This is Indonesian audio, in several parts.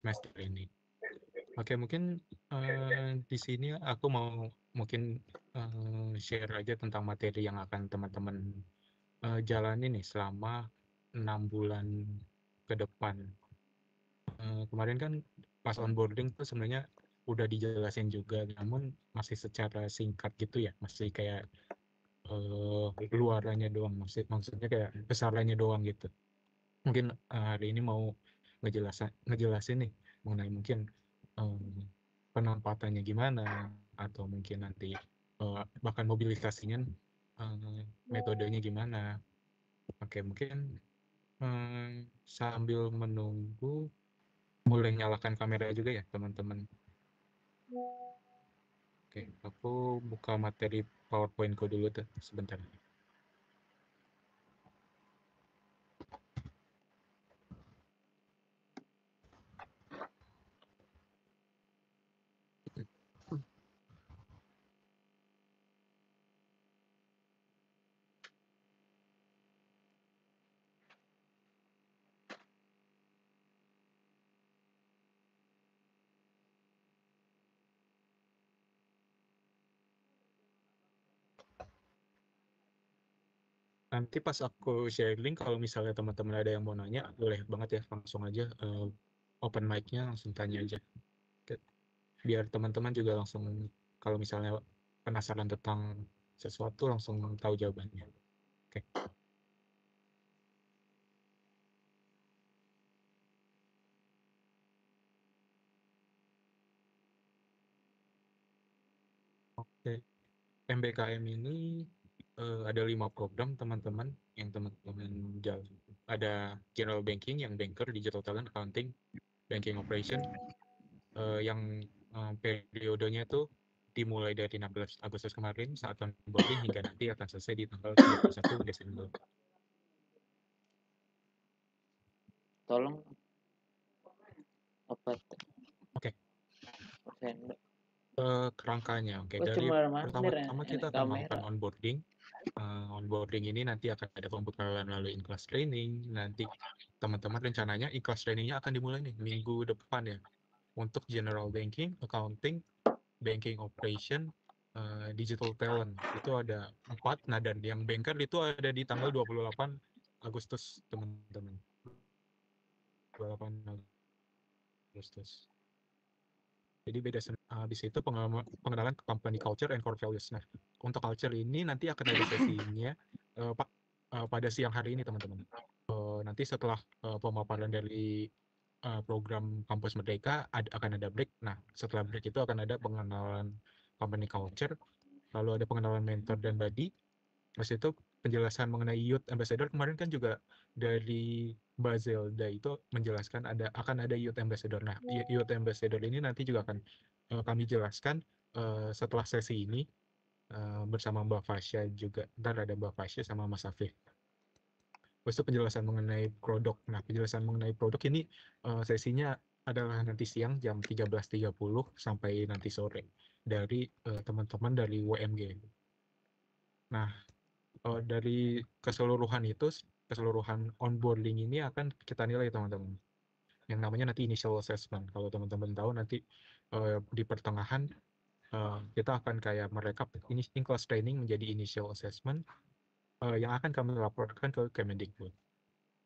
semester ini. Oke, mungkin di sini aku mau mungkin share aja tentang materi yang akan teman-teman jalani nih selama 6 bulan ke depan. Kemarin kan pas onboarding tuh sebenarnya udah dijelasin juga, namun masih secara singkat gitu ya, masih kayak luarannya doang, maksudnya kayak besarannya doang gitu. Mungkin hari ini mau ngejelasin nih mengenai mungkin penempatannya gimana, atau mungkin nanti bahkan mobilisasinya metodenya gimana. Oke, mungkin sambil menunggu, boleh nyalakan kamera juga ya teman-teman. Oke, aku buka materi PowerPoint-ku dulu tuh sebentar. Nanti pas aku share link, kalau misalnya teman-teman ada yang mau nanya, boleh banget ya, langsung aja open mic-nya, langsung tanya aja. Biar teman-teman juga langsung, kalau misalnya penasaran tentang sesuatu, langsung tahu jawabannya. Oke. Oke. MBKM ini ada 5 program teman-teman yang teman-teman jalan. Ada General Banking yang Banker, Digital Talent, Accounting, Banking Operation, yang periodenya tuh dimulai dari 16 Agustus kemarin saat onboarding hingga nanti akan selesai di tanggal 31 Desember. Tolong apa Oke, persen? kerangkanya. Oke, Oh, dari cuma pertama-tama kita akan melakukan kamera. onboarding. Onboarding ini nanti akan ada pembekalan melalui in-class training. Nanti teman-teman rencananya in-class trainingnya akan dimulai nih minggu depan ya. Untuk General Banking, Accounting, Banking Operation, Digital Talent. Itu ada 4. Nah, dan yang Banker itu ada di tanggal 28 Agustus, teman-teman. 28 Agustus. Jadi beda. Habis itu pengenalan ke company culture and core values. Nah, untuk culture ini nanti akan ada sesinya pada siang hari ini, teman-teman. Nanti setelah pemaparan dari program Kampus Merdeka akan ada break. Nah, setelah break itu akan ada pengenalan company culture, lalu ada pengenalan mentor dan body. Terus itu penjelasan mengenai Youth Ambassador. Kemarin kan juga dari Mbak Zelda itu menjelaskan akan ada Youth Ambassador. Nah, Youth Ambassador ini nanti juga akan kami jelaskan setelah sesi ini bersama Mbak Fasya juga. Ntar ada Mbak Fasya sama Mas Afif. Terus itu penjelasan mengenai produk. Nah, penjelasan mengenai produk ini sesinya adalah nanti siang jam 13.30 sampai nanti sore dari teman-teman dari WMG. Nah, dari keseluruhan onboarding ini akan kita nilai, teman-teman. Yang namanya nanti initial assessment. Kalau teman-teman tahu nanti di pertengahan kita akan kayak merekap ini in-class training menjadi initial assessment yang akan kami laporkan ke Kemendikbud.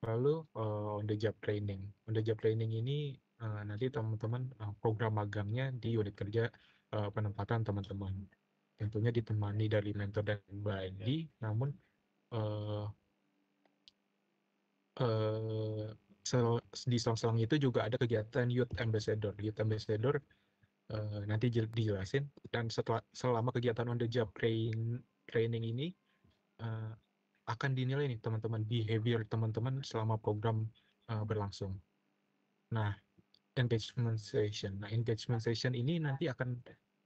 Lalu on the job training. On the job training ini nanti teman-teman program magangnya di unit kerja penempatan teman-teman. Tentunya ditemani dari mentor dan body, namun di selang-selang itu juga ada kegiatan Youth Ambassador. Youth Ambassador nanti dijelasin, dan selama kegiatan on the job training ini akan dinilai nih teman-teman behavior teman-teman selama program berlangsung. Nah, engagement session. Nah, engagement session ini nanti akan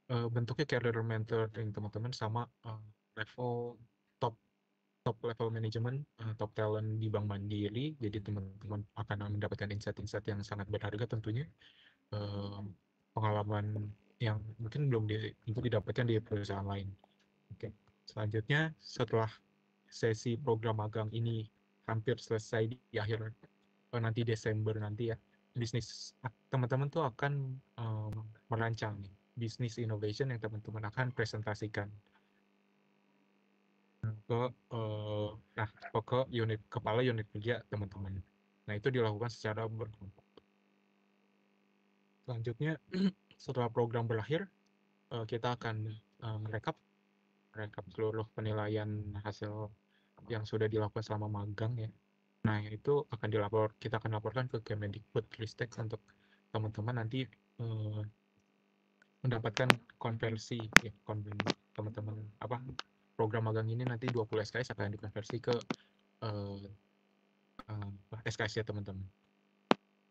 bentuknya career mentoring teman-teman sama level top level management, top talent di Bank Mandiri. Jadi teman-teman akan mendapatkan insight-insight yang sangat berharga tentunya. Pengalaman yang mungkin belum didapatkan di perusahaan lain. Oke. Selanjutnya, setelah sesi program magang ini hampir selesai di akhir nanti Desember nanti ya, bisnis teman-teman tuh akan merancang nih bisnis innovation yang teman-teman akan presentasikan ke kepala unit kerja teman-teman. Nah, itu dilakukan secara berkelompok. Selanjutnya, setelah program berakhir, kita akan merekap seluruh penilaian hasil yang sudah dilakukan selama magang ya. Nah, itu kita akan laporkan ke Kemendikbudristek untuk teman-teman nanti mendapatkan konversi ya, teman-teman program magang ini nanti 20 SKS akan dikonversi ke SKS ya teman-teman.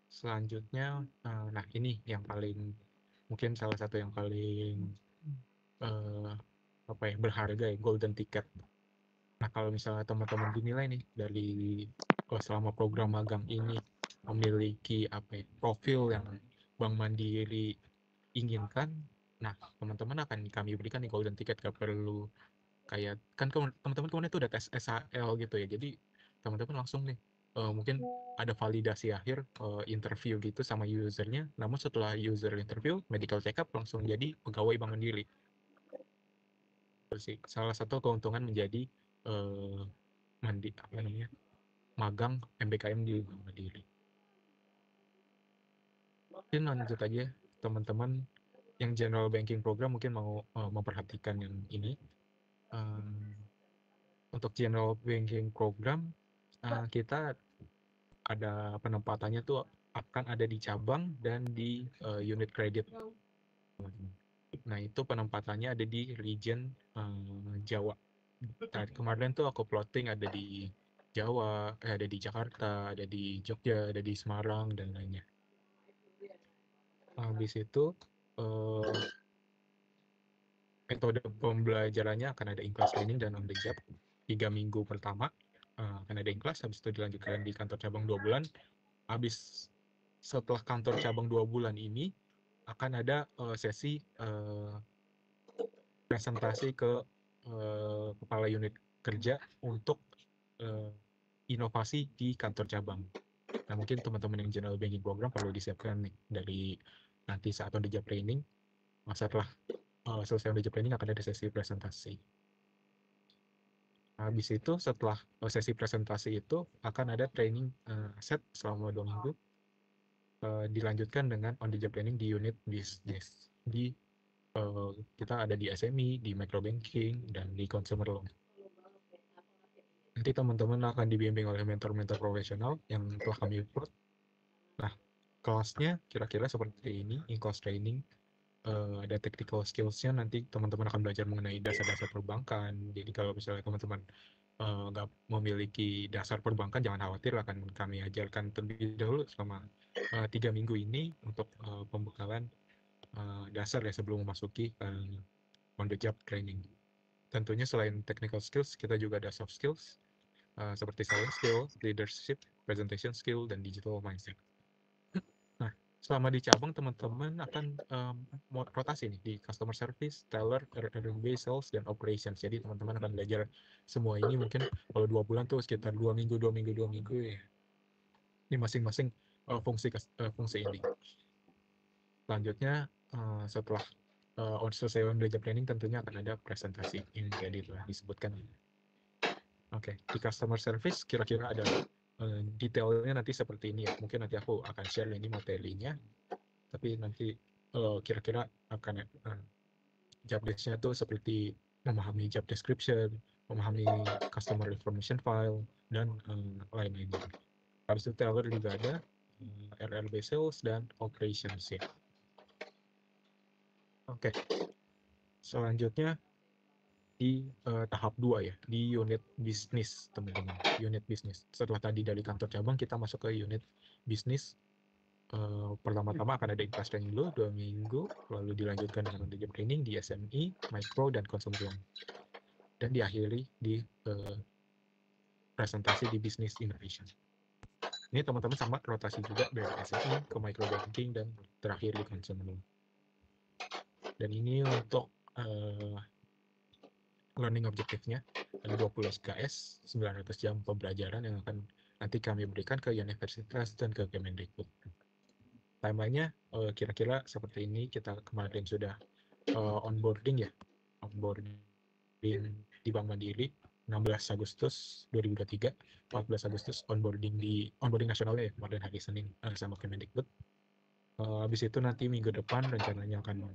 Selanjutnya, nah ini yang mungkin salah satu yang paling berharga ya, golden ticket. Nah, kalau misalnya teman-teman dinilai nih dari selama program magang ini memiliki profil yang Bank Mandiri inginkan, nah teman-teman akan kami berikan nih golden ticket. Gak perlu kayak kan teman-teman kemarin itu udah tes SHL gitu ya, jadi teman-teman langsung nih mungkin ada validasi akhir interview gitu sama usernya, namun setelah user interview medical check up langsung jadi pegawai Bank Mandiri. Itu sih salah satu keuntungan menjadi magang MBKM di Bank Mandiri. Mungkin lanjut aja teman-teman yang general banking program mungkin mau memperhatikan yang ini. Untuk general banking program kita ada penempatannya tuh akan ada di cabang dan di unit kredit. Nah, itu penempatannya ada di region Jawa. Nah, kemarin tuh aku plotting ada di Jawa, ada di Jakarta, ada di Jogja, ada di Semarang, dan lainnya. Habis itu metode pembelajarannya akan ada in-class training dan on the job. 3 minggu pertama akan ada in-class, habis itu dilanjutkan di kantor cabang 2 bulan. Habis setelah kantor cabang 2 bulan ini akan ada sesi presentasi ke kepala unit kerja untuk inovasi di kantor cabang. Nah, mungkin teman-teman yang general banking program perlu disiapkan nih dari nanti saat on the job training. Setelah selesai on the job training akan ada sesi presentasi. Habis itu setelah sesi presentasi itu akan ada training set selama 2 minggu. Dilanjutkan dengan on the job training di unit bisnis. Kita ada di SME, di micro banking, dan di consumer loan. Nanti teman-teman akan dibimbing oleh mentor-mentor profesional yang telah kami upload. Nah, kelasnya kira-kira seperti ini, in-class training. Ada technical skills-nya, nanti teman-teman akan belajar mengenai dasar-dasar perbankan. Jadi kalau misalnya teman-teman nggak memiliki dasar perbankan, jangan khawatir, akan kami ajarkan terlebih dahulu selama 3 minggu ini untuk pembekalan dasar ya sebelum memasuki on the job training. Tentunya selain technical skills, kita juga ada soft skills seperti selling skill, leadership, presentation skill, dan digital mindset. Nah, selama di cabang teman-teman akan rotasi nih di customer service, teller, R&B, sales, dan operations. Jadi teman-teman akan belajar semua ini mungkin kalau 2 bulan tuh sekitar 2 minggu ya. Ini masing-masing fungsi ini. Selanjutnya setelah selesai on the job training tentunya akan ada presentasi yang jadi telah disebutkan. Oke, di customer service kira-kira ada detailnya nanti seperti ini ya. Mungkin nanti aku akan share ini materinya, tapi nanti kira-kira akan job desk-nya tuh seperti memahami job description, memahami customer information file, dan lain-lainnya. Habis itu teller juga ada RRB sales dan operations ya. Oke. Selanjutnya di tahap 2 ya, di unit bisnis teman-teman. Unit bisnis. Setelah tadi dari kantor cabang kita masuk ke unit bisnis. Pertama-tama akan ada in-class training dulu 2 minggu, lalu dilanjutkan dengan on-the-job training di SME, micro, dan consumer loan. Dan diakhiri di presentasi di business innovation. Ini teman-teman sama rotasi juga dari SME ke micro banking dan terakhir di consumer loan. Dan ini untuk learning objektifnya ada 20 SKS, 900 jam pembelajaran yang akan nanti kami berikan ke universitas dan ke Kemendikbud. timeline-nya kira-kira seperti ini. Kita kemarin sudah onboarding di Bank Mandiri 16 Agustus 2023, 14 Agustus onboarding nasionalnya ya, kemarin hari Senin sama Kemendikbud. Habis itu nanti minggu depan rencananya akan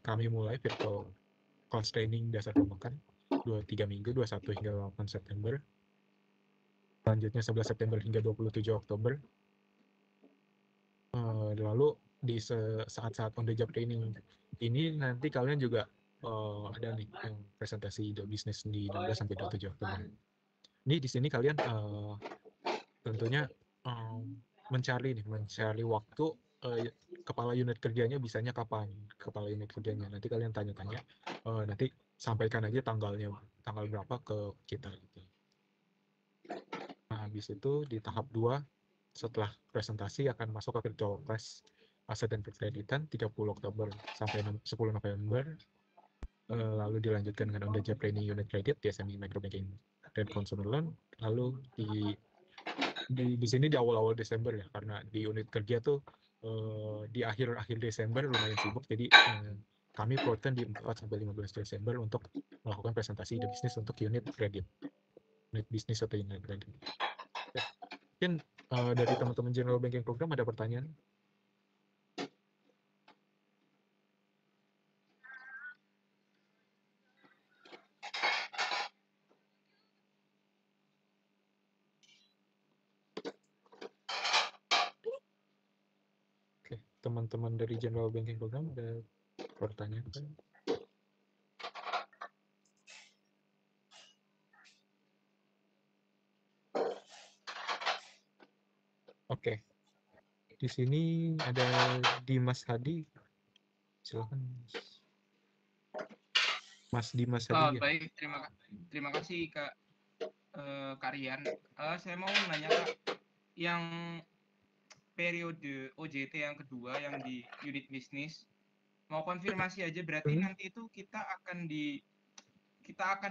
kami mulai virtual course training dasar perbankan 2-3 minggu, 21 hingga 8 September. Selanjutnya 11 September hingga 27 Oktober. Lalu di saat-saat on the job training ini nanti kalian juga ada nih yang presentasi the business di 16 sampai 27 Oktober. Ini di sini kalian tentunya mencari waktu kepala unit kerjanya bisanya kapan, kepala unit kerjanya. Nanti kalian tanya-tanya, nanti sampaikan aja tanggal berapa ke kita gitu. Nah, habis itu di tahap 2 setelah presentasi akan masuk ke virtual class aset dan perkreditan 30 Oktober sampai 10 November. Lalu dilanjutkan dengan on the job training unit credit di SME microbanking dan consumer loan. Lalu di sini di awal-awal Desember ya, karena di unit kerja tuh di akhir Desember lumayan sibuk, jadi kami plotkan di 4 sampai 15 Desember untuk melakukan presentasi ide bisnis untuk unit kredit, unit bisnis atau unit kredit. Mungkin dari teman-teman general banking program ada pertanyaan? Oke, teman-teman dari general banking program ada pertanyaan kan? Oke, di sini ada Dimas Hadi, silakan Mas Dimas Hadi. Baik, terima kasih Kak Rian. Saya mau nanya Kak, yang periode OJT yang kedua yang di unit bisnis, mau konfirmasi aja, berarti nanti itu kita akan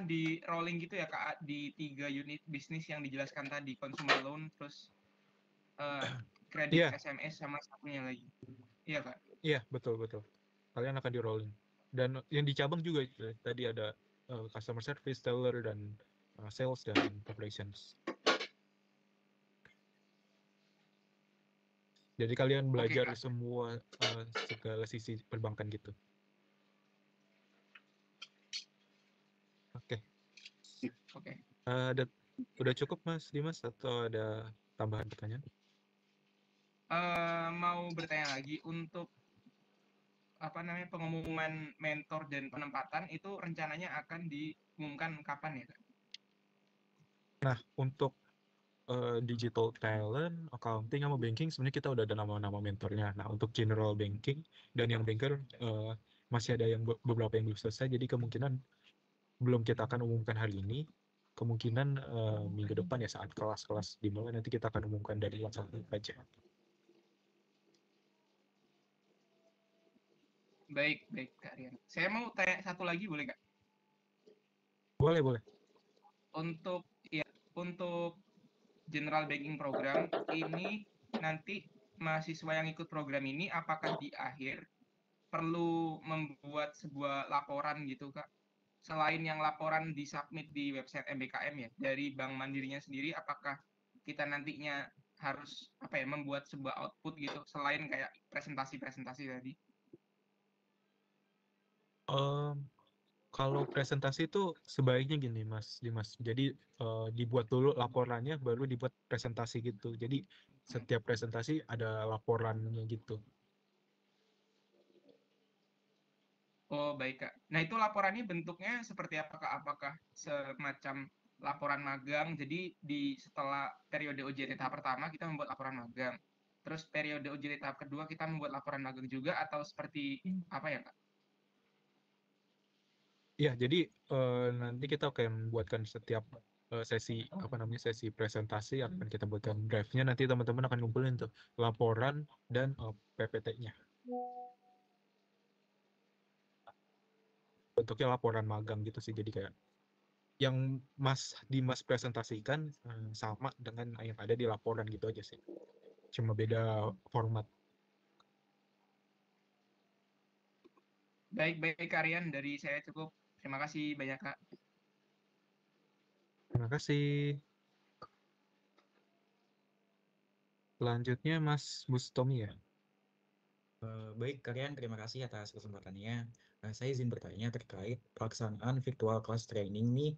di rolling gitu ya Kak, di 3 unit bisnis yang dijelaskan tadi, consumer loan, terus kredit SMS sama satunya lagi. Iya Kak? Iya, betul. Kalian akan di rolling. Dan yang di cabang juga tadi ada customer service, teller, dan sales dan operations. Jadi kalian belajar semua segala sisi perbankan gitu. Oke. Udah cukup Mas Dimas atau ada tambahan pertanyaan? Mau bertanya lagi, untuk pengumuman mentor dan penempatan itu rencananya akan diumumkan kapan ya Kak? Nah, untuk digital talent, accounting, sama banking sebenarnya kita udah ada nama-nama mentornya. Nah, untuk general banking dan yang banker masih ada yang beberapa yang belum selesai, jadi kemungkinan belum kita akan umumkan hari ini. Kemungkinan minggu depan ya, saat kelas-kelas dimulai, nanti kita akan umumkan dari WhatsApp aja. Baik Kak Rian. Saya mau tanya satu lagi, boleh Kak? Boleh. Untuk general banking program ini, nanti mahasiswa yang ikut program ini apakah di akhir perlu membuat sebuah laporan gitu Kak? Selain yang laporan disubmit di website MBKM ya, dari Bank Mandirinya sendiri, apakah kita nantinya harus membuat sebuah output gitu, selain kayak presentasi tadi? Kalau presentasi itu sebaiknya gini Mas Dimas, jadi dibuat dulu laporannya, baru dibuat presentasi gitu. Jadi setiap presentasi ada laporannya gitu. Oh baik Kak. Nah itu laporannya bentuknya seperti apa Kak? Apakah semacam laporan magang, jadi setelah periode OJT tahap pertama kita membuat laporan magang, terus periode OJT tahap kedua kita membuat laporan magang juga, atau seperti apa ya Kak? Iya, jadi nanti kita akan membuatkan setiap sesi presentasi, akan kita buatkan drive-nya, nanti teman-teman akan ngumpulin tuh laporan dan PPT-nya. Bentuknya laporan magang gitu sih, jadi kayak yang Mas Dimas presentasikan sama dengan yang ada di laporan gitu aja sih. Cuma beda format. Baik Aryan, dari saya cukup. Terima kasih banyak Kak. Terima kasih. Selanjutnya Mas Bustomi ya. Baik, kalian terima kasih atas kesempatannya. Saya izin bertanya terkait pelaksanaan virtual class training nih,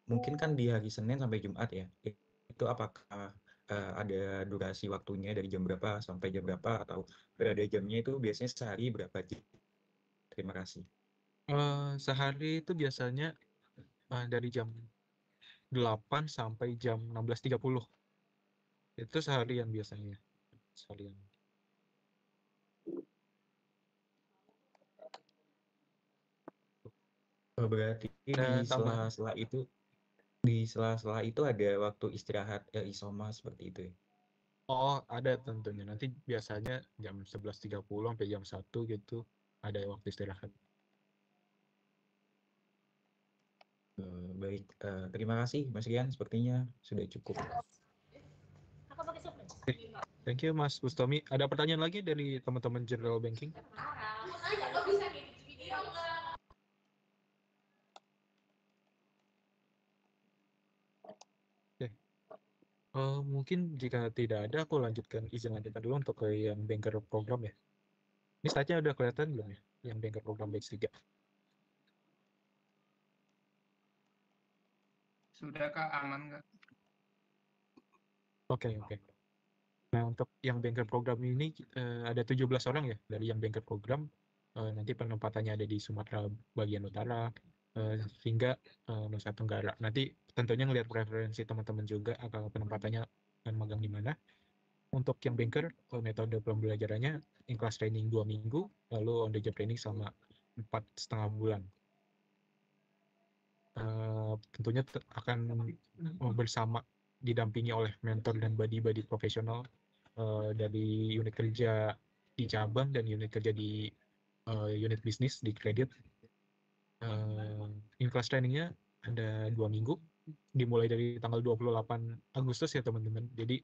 mungkin kan di hari Senin sampai Jumat ya. Itu apakah ada durasi waktunya dari jam berapa sampai jam berapa, atau berada jamnya itu biasanya sehari berapa jam? Terima kasih. Sehari itu biasanya dari jam 8 sampai jam 16.30. Itu seharian biasanya. Seharian. Berarti di Dan tambahan. sela-sela itu ada waktu istirahat isoma seperti itu ya? Oh, ada tentunya. Nanti biasanya jam 11.30 sampai jam 1 gitu ada waktu istirahat. Baik, terima kasih Mas Rian, sepertinya sudah cukup. Thank you Mas Bustomi. Ada pertanyaan lagi dari teman-teman General Banking? Mungkin jika tidak ada, aku izin lanjutkan dulu untuk ke yang banker program ya. Ini slide-nya udah kelihatan belum ya? Yang banker program batch 3. Sudah Kak, aman Kak. Oke. Nah, untuk yang banker program ini ada 17 orang ya dari yang banker program. Nanti penempatannya ada di Sumatera bagian utara hingga Nusa Tenggara. Nanti tentunya ngelihat preferensi teman-teman juga akan penempatannya akan magang di mana. Untuk yang banker, metode pembelajarannya in-class training 2 minggu, lalu on the job training selama 4,5 bulan. Tentunya akan bersama didampingi oleh mentor dan buddy-buddy profesional dari unit kerja di cabang dan unit kerja di unit bisnis di kredit. In-class trainingnya ada 2 minggu, dimulai dari tanggal 28 Agustus ya teman-teman. Jadi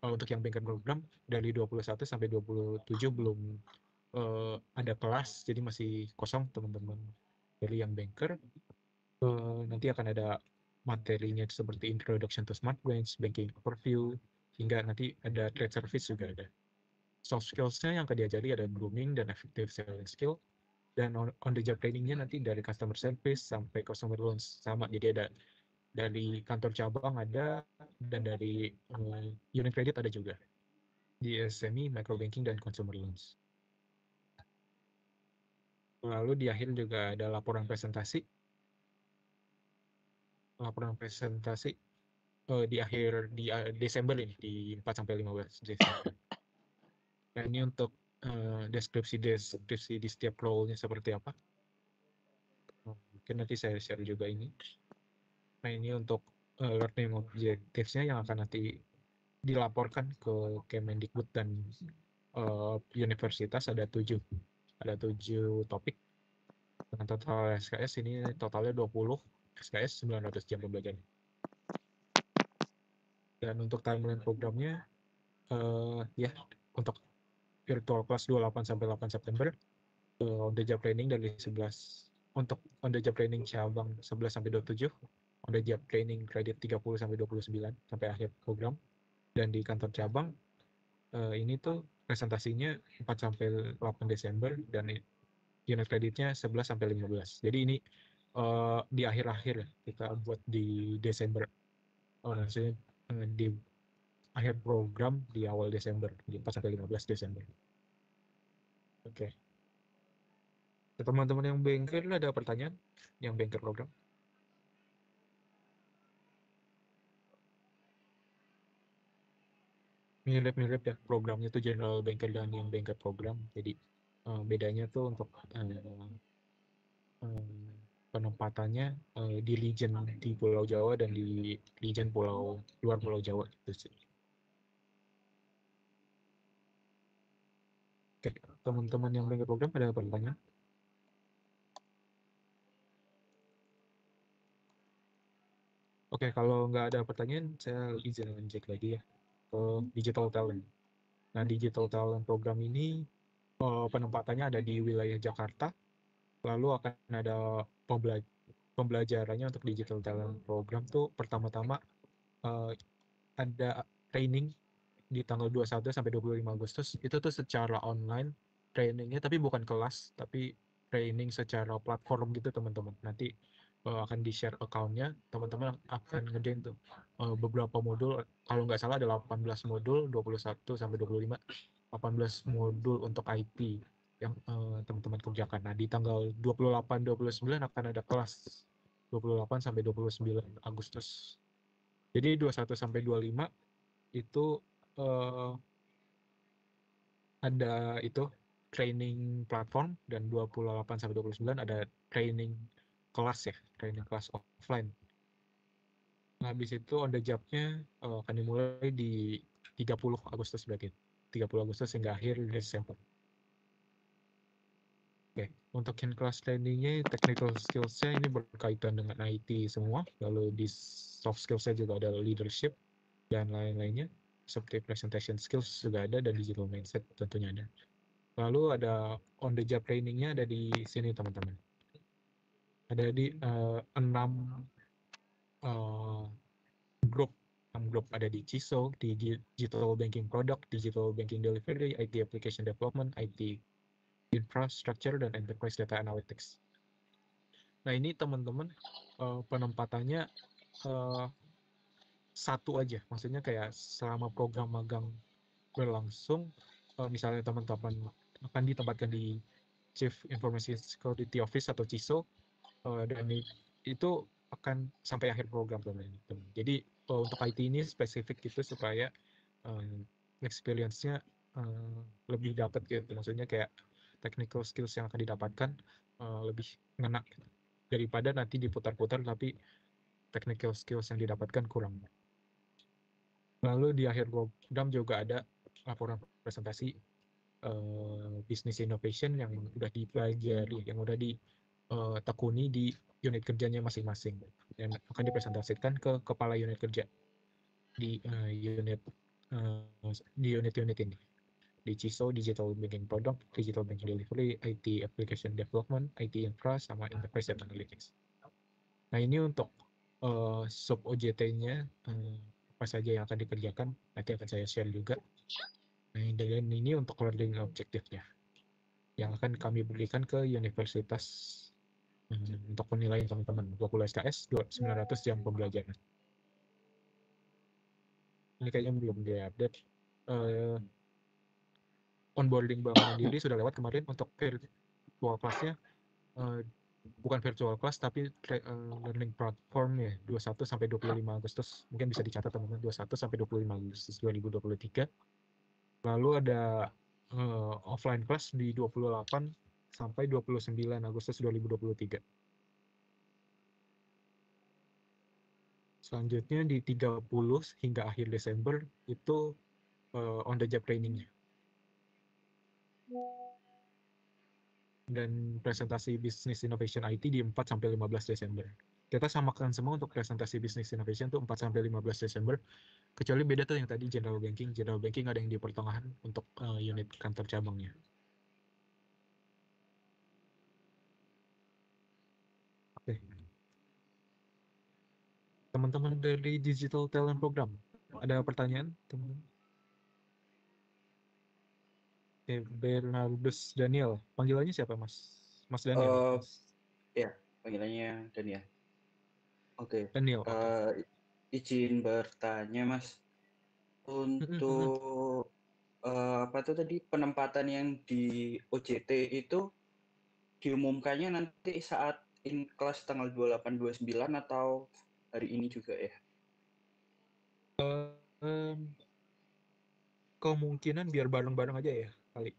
untuk yang banker program dari 21 sampai 27 belum ada kelas, jadi masih kosong teman-teman. Dari yang banker nanti akan ada materinya seperti Introduction to Smart Branch, Banking Overview, hingga nanti ada Trade Service juga ada. Soft skills-nya yang akan diajari ada grooming dan effective selling skill, dan on the job trainingnya nanti dari customer service sampai customer loans sama. Jadi ada dari kantor cabang ada, dan dari unit credit ada juga di SME, micro banking, dan consumer loans. Lalu di akhir juga ada laporan presentasi di akhir Desember ini, di 4 sampai 15 Desember. Nah, ini untuk deskripsi di setiap role-nya seperti apa. Mungkin nanti saya share juga ini. Nah, ini untuk learning objectives-nya yang akan nanti dilaporkan ke Kemendikbud dan universitas. Ada 7 topik dengan total SKS ini totalnya 20 SKS, 900 jam pembelajaran. Dan untuk timeline programnya ya untuk virtual class 28 sampai 8 September, on the job training dari 11, untuk on the job training cabang 11 sampai 27, on the job training kredit 30 sampai 29 sampai akhir program. Dan di kantor cabang ini tuh presentasinya 4 sampai 8 Desember dan unit kreditnya 11 sampai 15. Jadi ini di akhir-akhir ya, kita buat di Desember. Maksudnya di akhir program di awal Desember, di 4 sampai 15 Desember. Oke. Teman-teman yang banker ada pertanyaan yang banker program? Mirip-mirip ya programnya tuh general banker dan yang banker program. Jadi bedanya tuh untuk penempatannya di region di Pulau Jawa dan di region luar Pulau Jawa gitu sih. Oke, teman-teman yang banker program ada pertanyaan? Oke, kalau nggak ada pertanyaan, saya izin cek lagi ya ke digital talent. Nah, digital talent program ini penempatannya ada di wilayah Jakarta. Lalu akan ada pembelajarannya untuk digital talent program tuh pertama-tama ada training di tanggal 21 sampai 25 Agustus. Itu tuh secara online trainingnya, tapi bukan kelas, tapi training secara platform gitu teman-teman. Nanti akan di-share account-nya, teman-teman akan ngerjain tuh beberapa modul. Kalau nggak salah ada 18 modul, 21 sampai 25, 18 modul untuk IT yang teman-teman kerjakan. Nah, di tanggal 28-29 akan ada kelas 28 sampai 29 Agustus. Jadi 21 sampai 25 itu ada itu training platform, dan 28 sampai 29 ada training kelas ya, training kelas offline. Nah, habis itu on the job-nya akan dimulai di 30 Agustus berarti. 30 Agustus hingga akhir Desember. Oke, untuk in class training-nya technical skills-nya ini berkaitan dengan IT semua. Lalu di soft skills-nya juga ada leadership dan lain-lainnya. Seperti presentation skills juga ada, dan digital mindset tentunya ada. Lalu ada on the job training-nya ada di sini teman-teman. Ada di 6 grup. 6 grup ada di CISO, di digital banking product, digital banking delivery, IT application development, IT infrastructure, dan enterprise data analytics. Nah, ini teman-teman penempatannya satu aja, maksudnya kayak selama program magang berlangsung, misalnya teman-teman akan ditempatkan di Chief Information Security Office atau CISO, dan itu akan sampai akhir program teman-teman. Jadi untuk IT ini spesifik gitu supaya experience-nya lebih dapat gitu, maksudnya kayak technical skills yang akan didapatkan lebih ngena gitu, daripada nanti diputar-putar tapi technical skills yang didapatkan kurang. Lalu di akhir program juga ada laporan presentasi business innovation yang udah dipelajari, yang udah ditekuni di unit kerjanya masing-masing, dan akan dipresentasikan ke kepala unit kerja di unit-unit ini, di CISO, Digital Banking Product, Digital Banking Delivery, IT Application Development, IT Infra, sama Enterprise Data Analytics. Nah, ini untuk sub OJT-nya apa saja yang akan dikerjakan, nanti akan saya share juga. Nah, dan ini untuk learning objektifnya yang akan kami berikan ke universitas untuk penilaian teman-teman. 20 SKS, 900 jam pembelajaran. Ini kayaknya belum di-update. Onboarding bank mandiri sudah lewat kemarin. Untuk virtual class-nya bukan virtual class tapi learning platform ya, 21 sampai 25 Agustus. Mungkin bisa dicatat teman-teman, 21 sampai 25 Agustus 2023. Lalu ada offline class di 28 sampai 29 Agustus 2023. Selanjutnya di 30 hingga akhir Desember itu on the job training-nya. Dan presentasi Business Innovation IT di 4 sampai 15 Desember. Kita samakan semua untuk presentasi Business Innovation itu 4 sampai 15 Desember. Kecuali beda tuh yang tadi General Banking. General Banking ada yang di pertengahan untuk unit kantor cabangnya. Oke. Teman-teman dari Digital Talent Program, ada pertanyaan, teman-teman? Bernardus Daniel, panggilannya siapa, Mas? Mas Daniel. Ya, panggilannya Daniel. Oke. Daniel. Izin bertanya, Mas. Untuk apa tuh tadi penempatan yang di OJT itu diumumkannya nanti saat in class tanggal 28 29 atau hari ini juga ya? Kemungkinan biar bareng-bareng aja ya kali,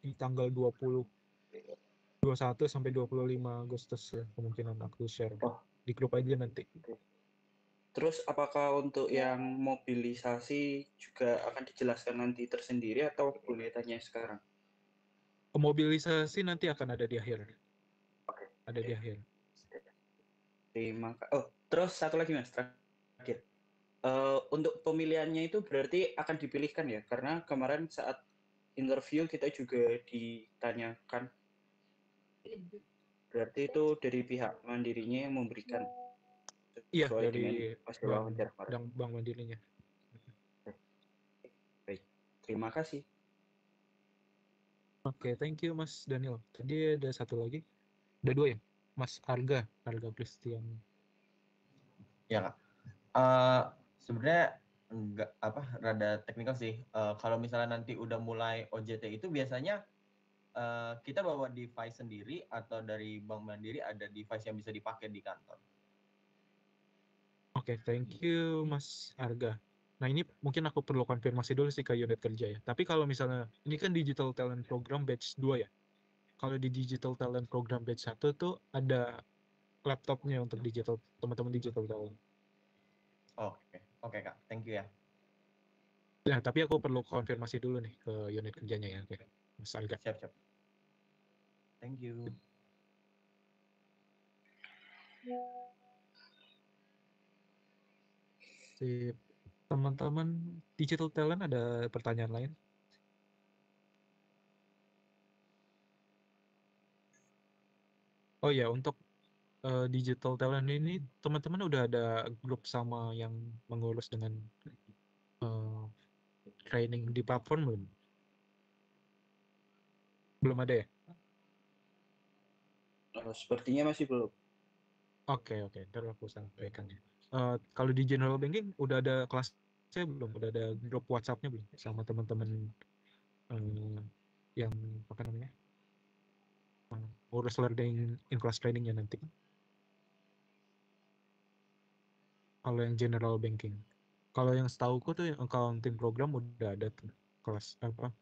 di tanggal 21 sampai 25 Agustus ya, kemungkinan aku share di grup aja nanti. Terus apakah untuk yang mobilisasi juga akan dijelaskan nanti tersendiri atau boleh tanya sekarang? Mobilisasi nanti akan ada di akhir. Ada di akhir. Terus satu lagi, Mas, terakhir. Untuk pemilihannya itu berarti akan dipilihkan ya, karena kemarin saat interview kita juga ditanyakan. Berarti itu dari pihak Mandirinya yang memberikan Iya, sesuai dengan dari hasil wawancara kemarin. Bank Mandirinya. Baik, terima kasih. Oke, thank you Mas Daniel. Tadi ada satu lagi. Ada dua ya? Mas Arga Christian. Ya Kak. Sebenarnya enggak rada teknikal sih. Kalau misalnya nanti udah mulai OJT itu biasanya kita bawa device sendiri atau dari Bank Mandiri ada device yang bisa dipakai di kantor. Oke, thank you Mas Arga. Nah ini mungkin aku perlu konfirmasi dulu sih ke unit kerja ya. Tapi kalau misalnya ini kan Digital Talent Program batch 2 ya. Kalau di Digital Talent Program batch 1 tuh ada laptopnya untuk teman-teman digital talent. Oke Kak, thank you ya. Nah, tapi aku perlu konfirmasi dulu nih ke unit kerjanya ya. Oke, Mas Arga. Siap. Thank you. Si teman-teman digital talent ada pertanyaan lain? Oh ya, untuk digital talent ini teman-teman udah ada grup sama yang mengurus dengan training di platform belum? Belum ada ya? Sepertinya masih belum. Oke, ntar aku sampaikan ya. Kalau di general banking udah ada kelasnya belum? Udah ada grup WhatsApp-nya belum? Sama teman-teman yang apa namanya? Urus learning in class trainingnya nanti. Kalau yang general banking. Kalau yang setauku tuh yang accounting program udah ada tuh kelas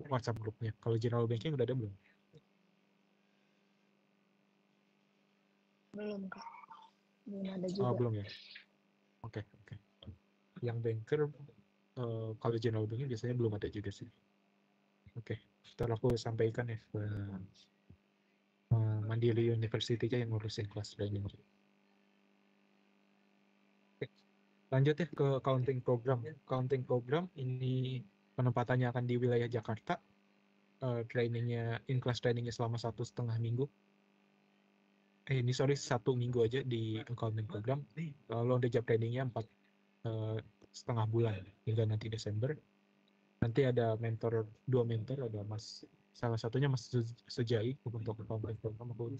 WhatsApp grupnya. Kalau general banking udah ada belum? Belum Kak. Belum ada juga. Belum ya. Oke. Yang banker kalau general banking biasanya belum ada juga sih. Oke, ntar aku sampaikan ya ke Mandiri University-nya yang ngurusin kelas training. Oke, lanjut ya ke accounting program. Accounting program ini penempatannya akan di wilayah Jakarta. Trainingnya in class trainingnya selama 1,5 minggu. Ini 1 minggu aja di accounting program. Lalu on the job trainingnya 4,5 bulan hingga nanti Desember. Nanti ada dua mentor, ada salah satunya Mas Sujai untuk accounting program. Aku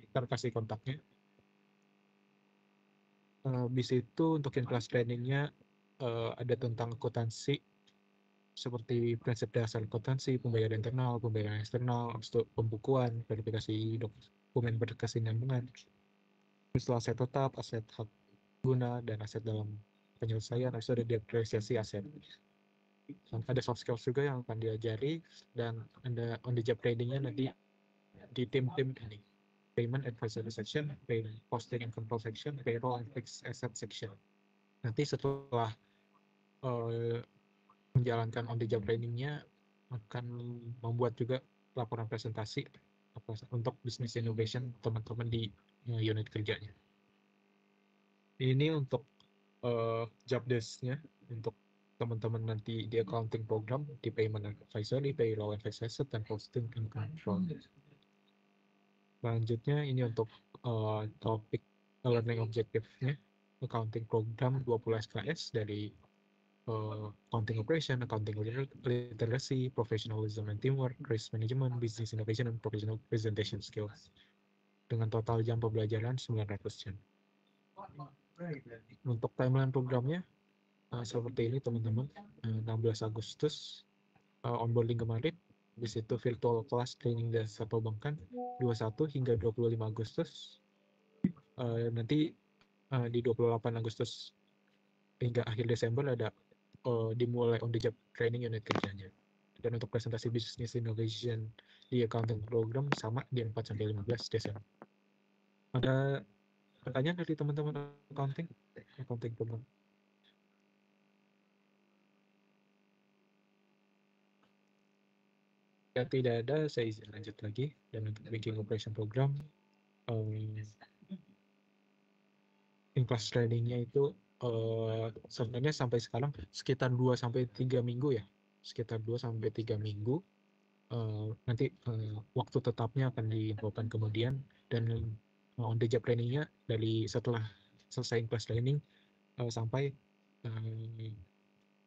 ntar kasih kontaknya. Habis itu untuk in class trainingnya ada tentang akuntansi seperti prinsip dasar akuntansi, pembayaran internal, pembayaran eksternal, pembukuan, verifikasi dokumen berkesinambungan, istilah aset tetap, aset hak guna, dan aset dalam penyelesaian, habis itu ada depresiasi aset. Ada soft skills juga yang akan diajari, dan ada on the job trainingnya nanti di tim-tim ini. Payment Advisory Section, Posting and Control Section, Payroll and Fixed Asset Section. Nanti setelah menjalankan on the job trainingnya akan membuat juga laporan presentasi untuk business innovation teman-teman di unit kerjanya. Ini untuk job desk-nya untuk teman-teman nanti di accounting program, di payment advisory, payroll and fixed asset, dan posting and control. Selanjutnya ini untuk topik learning objective-nya, accounting program 20 SKS dari accounting operation, accounting literacy, professionalism and teamwork, risk management, business innovation, and professional presentation skills. Dengan total jam pembelajaran 900 jam. Untuk timeline programnya seperti ini teman-teman. 16 Agustus onboarding kemarin, di situ virtual class training dasar perbankan 21 hingga 25 Agustus. Nanti di 28 Agustus hingga akhir Desember ada dimulai on the job training unit kerjanya. Dan untuk presentasi business innovation di accounting program sama di 4-15 Desember. Ada pertanyaan dari teman-teman accounting program? Ya, tidak ada, saya izin lanjut lagi. Dan untuk banking operation program in class trainingnya itu sebenarnya sampai sekarang sekitar 2-3 minggu ya sekitar 2-3 minggu. Nanti waktu tetapnya akan diinfokan kemudian, dan on the job trainingnya dari setelah selesai in-class training sampai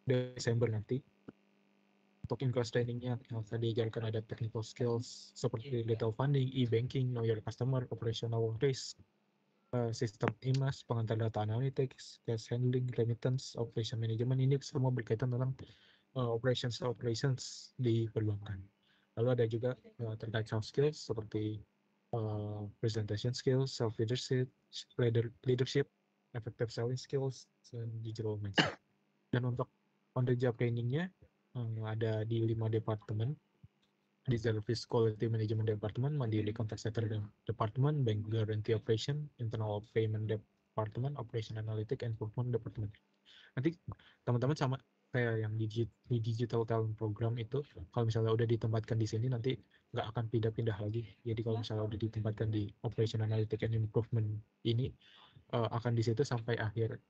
Desember nanti. Untuk in-class trainingnya akan diajarkan ada technical skills seperti detail funding, e-banking, know your customer, operational risk, sistem IMAS, pengantar data analytics, cash handling, remittance, operation management. Ini semua berkaitan tentang operations di perbankan. Lalu ada juga terkait soft skills seperti presentation skills, self leadership, effective selling skills, dan digital mindset. Dan untuk on the job trainingnya ada di 5 departemen, di Service Quality Management Department, Mandiri Contact Center Department, Bank Guarantee Operation, Internal Payment Department, Operation Analytic and Improvement Department. Nanti teman-teman sama kayak yang di Digital Talent Program itu, kalau misalnya udah ditempatkan di sini nanti nggak akan pindah-pindah lagi. Jadi kalau misalnya udah ditempatkan di Operation Analytic and Improvement ini akan di situ sampai akhir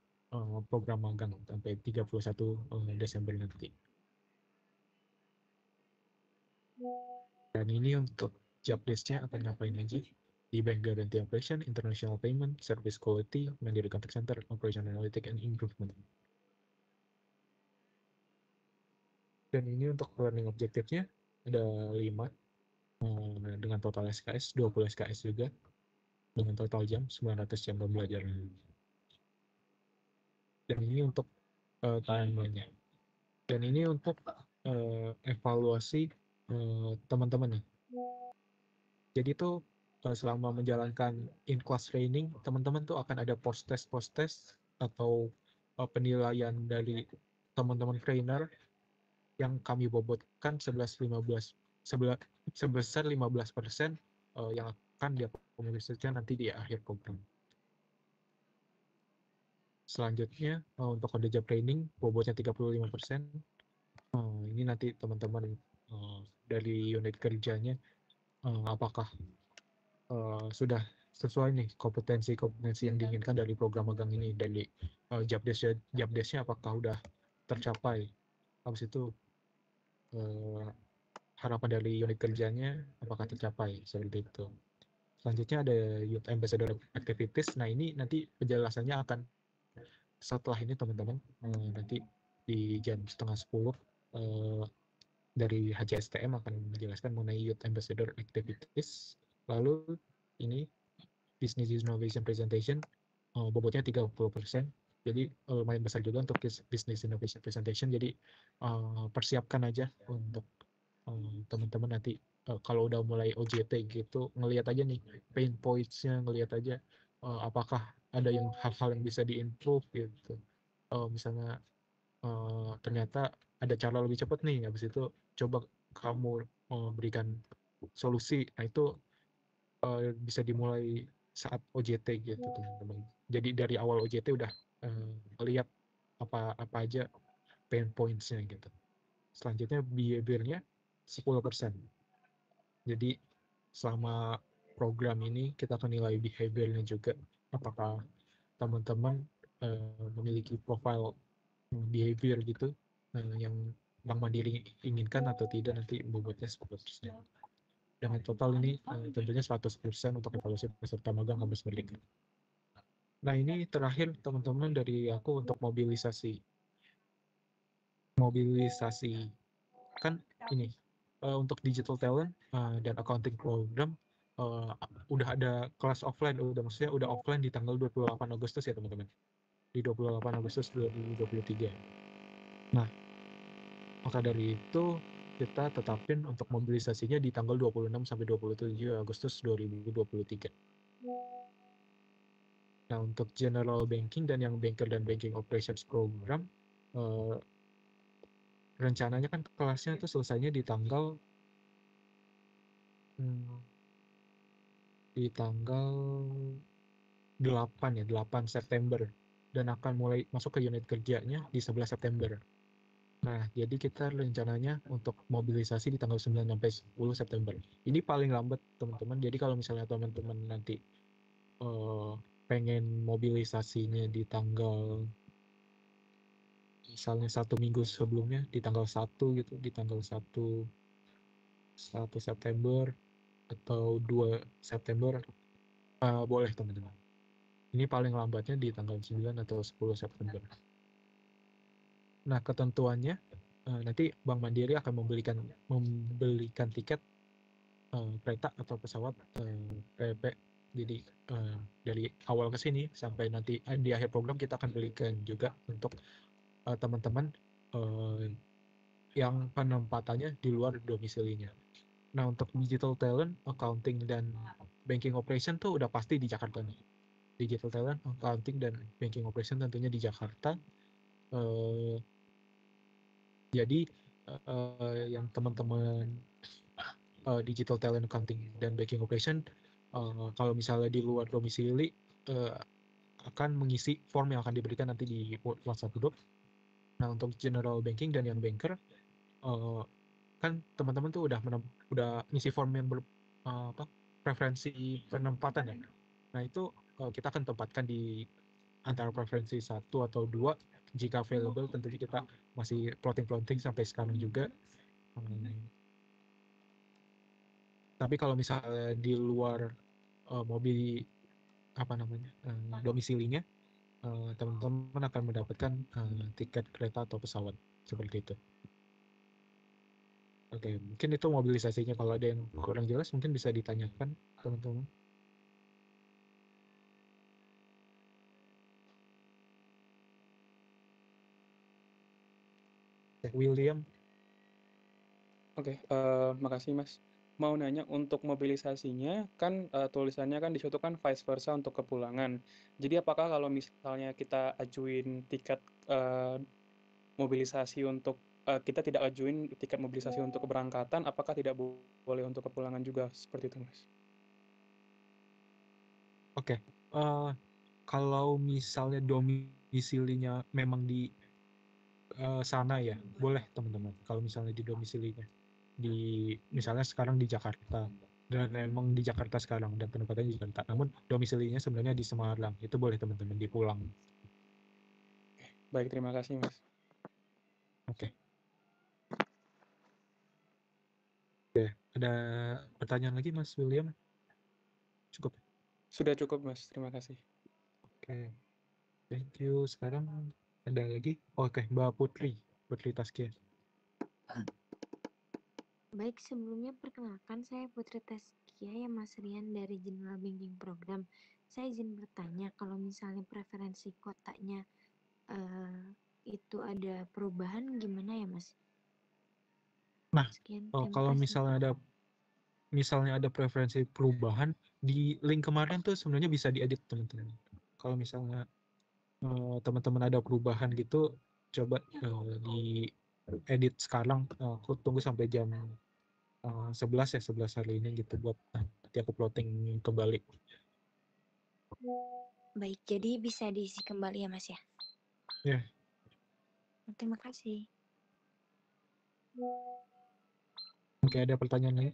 program magang sampai 31 Desember nanti. Dan ini untuk job desk-nya akan ngapain aja di Bank Guarantee Operation, International Payment, Service Quality, Mandiri Contact Center, Operation Analytic and Improvement. Dan ini untuk learning objective-nya ada 5 dengan total SKS 20 SKS juga, dengan total jam 900 jam pembelajaran. Dan ini untuk timeline-nya. Dan ini untuk evaluasi teman-teman nih. Jadi tuh selama menjalankan in-class training, teman-teman tuh akan ada post-test atau penilaian dari teman-teman trainer yang kami bobotkan sebesar 15% yang akan diakomodasikan nanti di akhir program. Selanjutnya untuk on the job training bobotnya 35%. Ini nanti teman-teman dari unit kerjanya apakah sudah sesuai nih kompetensi yang diinginkan dari program magang ini, dari job desk-nya apakah udah tercapai. Habis itu harapan dari unit kerjanya apakah tercapai, seperti itu. Selanjutnya ada Youth Ambassador Activities. Nah ini nanti penjelasannya akan setelah ini teman-teman, nanti di jam 9:30 dari HCSTM akan menjelaskan mengenai Youth Ambassador Activities. Lalu ini Business Innovation Presentation, bobotnya 30%. Jadi lumayan besar juga untuk Business Innovation Presentation. Jadi persiapkan aja untuk teman-teman nanti kalau udah mulai OJT gitu, ngelihat aja nih pain points-nya, ngelihat aja apakah ada hal-hal yang bisa diimprove gitu. Misalnya ternyata ada cara lebih cepat nih, habis itu coba kamu berikan solusi. Nah itu bisa dimulai saat OJT gitu teman-teman. Jadi dari awal OJT udah lihat apa aja pain points-nya gitu. Selanjutnya behavior-nya 10%. Jadi selama program ini kita akan nilai behavior-nya juga, apakah teman-teman memiliki profile behavior gitu yang Bank Mandiri inginkan atau tidak, nanti bobotnya 10%. Dengan total ini tentunya 100% untuk evaluasi peserta magang kampus merdeka. Nah ini terakhir teman-teman dari aku untuk mobilisasi kan ini untuk digital talent dan accounting program udah ada kelas offline, maksudnya udah offline di tanggal 28 Agustus ya teman-teman, di 28 Agustus 2023. Nah maka dari itu kita tetapin untuk mobilisasinya di tanggal 26 sampai 27 Agustus 2023. Nah, untuk general banking dan yang banker dan banking operations program, rencananya kan kelasnya itu selesainya di tanggal 8 September dan akan mulai masuk ke unit kerjanya di 11 September. Nah, jadi kita rencananya untuk mobilisasi di tanggal 9 sampai 10 September. Ini paling lambat, teman-teman. Jadi kalau misalnya teman-teman nanti pengen mobilisasinya di tanggal misalnya 1 minggu sebelumnya di tanggal 1 gitu, di tanggal 1 September atau 2 September, boleh teman-teman. Ini paling lambatnya di tanggal 9 atau 10 September. Nah, ketentuannya nanti Bank Mandiri akan membelikan tiket kereta atau pesawat PP. Jadi dari awal ke sini sampai nanti di akhir program kita akan belikan juga untuk teman-teman yang penempatannya di luar domisilinya. Nah, untuk digital talent, accounting, dan banking operation tuh udah pasti di Jakarta nih. Digital talent, accounting, dan banking operation tentunya di Jakarta. Jadi yang teman-teman digital talent, accounting, dan banking operation kalau misalnya di luar domisili akan mengisi form yang akan diberikan nanti di WhatsApp group. Nah, untuk general banking dan yang banker kan teman-teman tuh udah ngisi form yang preferensi penempatan ya. Nah, itu kita akan tempatkan di antara preferensi 1 atau 2 jika available. Tentunya kita masih plotting sampai sekarang juga. Tapi kalau misalnya di luar mobil domisilinya, teman-teman akan mendapatkan tiket kereta atau pesawat seperti itu. Oke, mungkin itu mobilisasinya. Kalau ada yang kurang jelas mungkin bisa ditanyakan teman-teman. William. Oke, makasih Mas. Mau nanya untuk mobilisasinya kan tulisannya kan di situ kan vice versa untuk kepulangan. Jadi apakah kalau misalnya kita ajuin tiket mobilisasi untuk kita tidak ajuin tiket mobilisasi untuk keberangkatan, apakah tidak boleh untuk kepulangan juga seperti itu, Mas? Oke, kalau misalnya domisilinya memang di sana ya, boleh teman-teman. Kalau misalnya di domisilinya, misalnya sekarang di Jakarta, dan memang di Jakarta sekarang dan penempatannya di Jakarta, namun domisilinya sebenarnya di Semarang, itu boleh teman-teman dipulang. Baik, terima kasih Mas. Oke. Oke, ada pertanyaan lagi Mas William? Cukup? Sudah cukup Mas, terima kasih. Oke, thank you. Sekarang ada lagi? Oke, Mbak Putri Taskia. Baik, sebelumnya perkenalkan saya Putri Taskia ya Mas Rian dari General Banking Program. Saya izin bertanya kalau misalnya preferensi kotanya itu ada perubahan gimana ya Mas? Nah, Sekian, kalau kasih. misalnya ada preferensi perubahan di link kemarin tuh sebenarnya bisa diedit teman-teman. Kalau misalnya teman-teman ada perubahan gitu, coba di edit sekarang. Aku tunggu sampai jam 11 hari ini gitu buat nanti aku plotting kembali. Baik, jadi bisa diisi kembali ya Mas ya? Ya. Terima kasih. Oke, ada pertanyaan lagi?